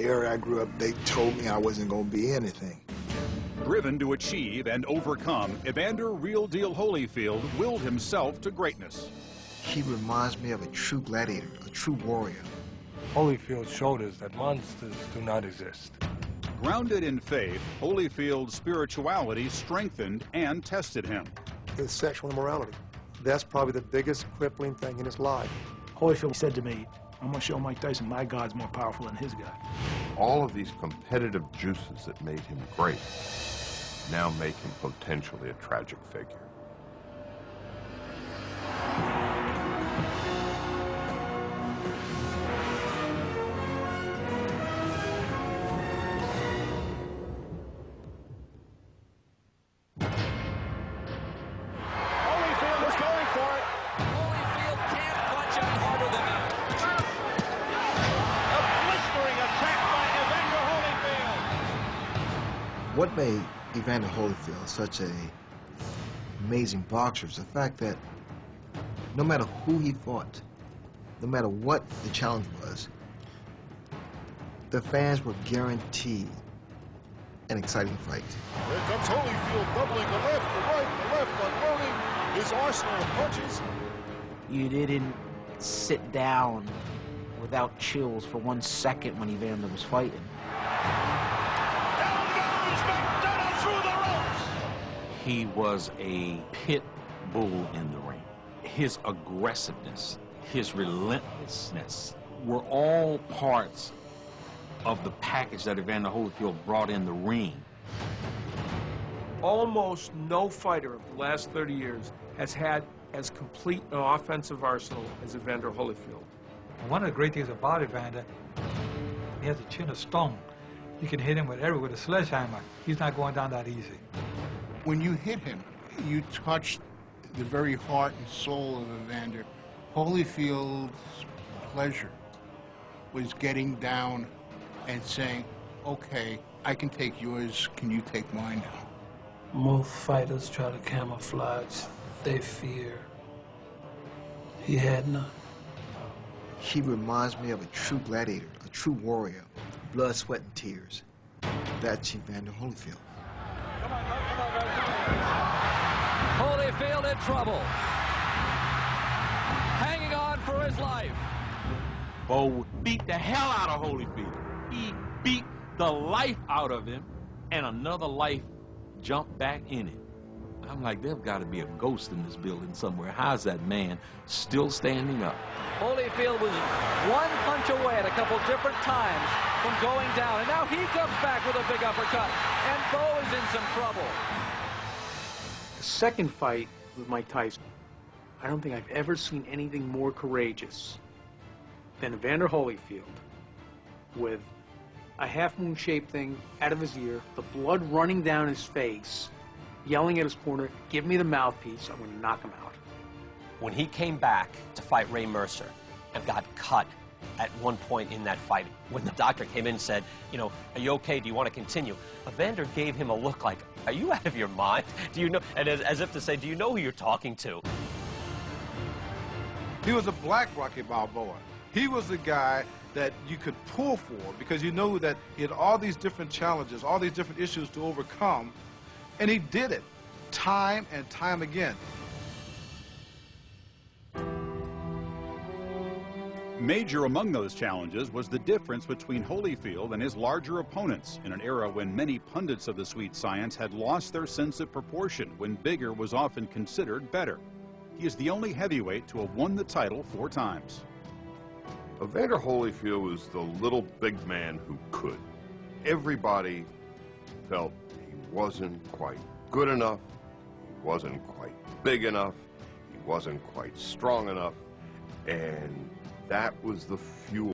area I grew up, they told me I wasn't going to be anything. Driven to achieve and overcome, Evander Real Deal Holyfield willed himself to greatness. He reminds me of a true gladiator, a true warrior. Holyfield showed us that monsters do not exist. Grounded in faith, Holyfield's spirituality strengthened and tested him. His sexual immorality. That's probably the biggest crippling thing in his life. Holyfield said to me, I'm going to show Mike Tyson my God's more powerful than his God. All of these competitive juices that made him great now make him potentially a tragic figure. What made Evander Holyfield such an amazing boxer is the fact that no matter who he fought, no matter what the challenge was, the fans were guaranteed an exciting fight. Here comes Holyfield, doubling the left, the left, unloading his arsenal of punches. You didn't sit down without chills for 1 second when Evander was fighting. He was a pit bull in the ring. His aggressiveness, his relentlessness were all parts of the package that Evander Holyfield brought in the ring. Almost no fighter of the last 30 years has had as complete an offensive arsenal as Evander Holyfield. One of the great things about Evander, he has a chin of stone. You can hit him with a sledgehammer. He's not going down that easy. When you hit him, you touched the very heart and soul of Evander. Holyfield's pleasure was getting down and saying, okay, I can take yours, can you take mine now? Most fighters try to camouflage their fear. He had none. He reminds me of a true gladiator, a true warrior. Blood, sweat, and tears. That's Evander Holyfield. Holyfield in trouble. Hanging on for his life. Bo beat the hell out of Holyfield. He beat the life out of him, and another life jumped back in it. I'm like, there's got to be a ghost in this building somewhere. How's that man still standing up? Holyfield was one punch away at a couple different times from going down, and now he comes back with a big uppercut, and Bo is in some trouble. The second fight with Mike Tyson, I don't think I've ever seen anything more courageous than Evander Holyfield with a half-moon shaped thing out of his ear, the blood running down his face, yelling at his corner, give me the mouthpiece, I'm going to knock him out. When he came back to fight Ray Mercer and got cut at one point in that fight, when the doctor came in and said, you know, are you okay, do you want to continue? Evander gave him a look like, are you out of your mind? Do you know, and as if to say, do you know who you're talking to? He was a black Rocky Balboa. He was the guy that you could pull for because you know that he had all these different challenges, all these different issues to overcome, and he did it time and time again. Major among those challenges was the difference between Holyfield and his larger opponents in an era when many pundits of the sweet science had lost their sense of proportion, when bigger was often considered better. He is the only heavyweight to have won the title 4 times. Evander Holyfield was the little big man who could. Everybody felt he wasn't quite good enough, he wasn't quite big enough, he wasn't quite strong enough, and that was the fuel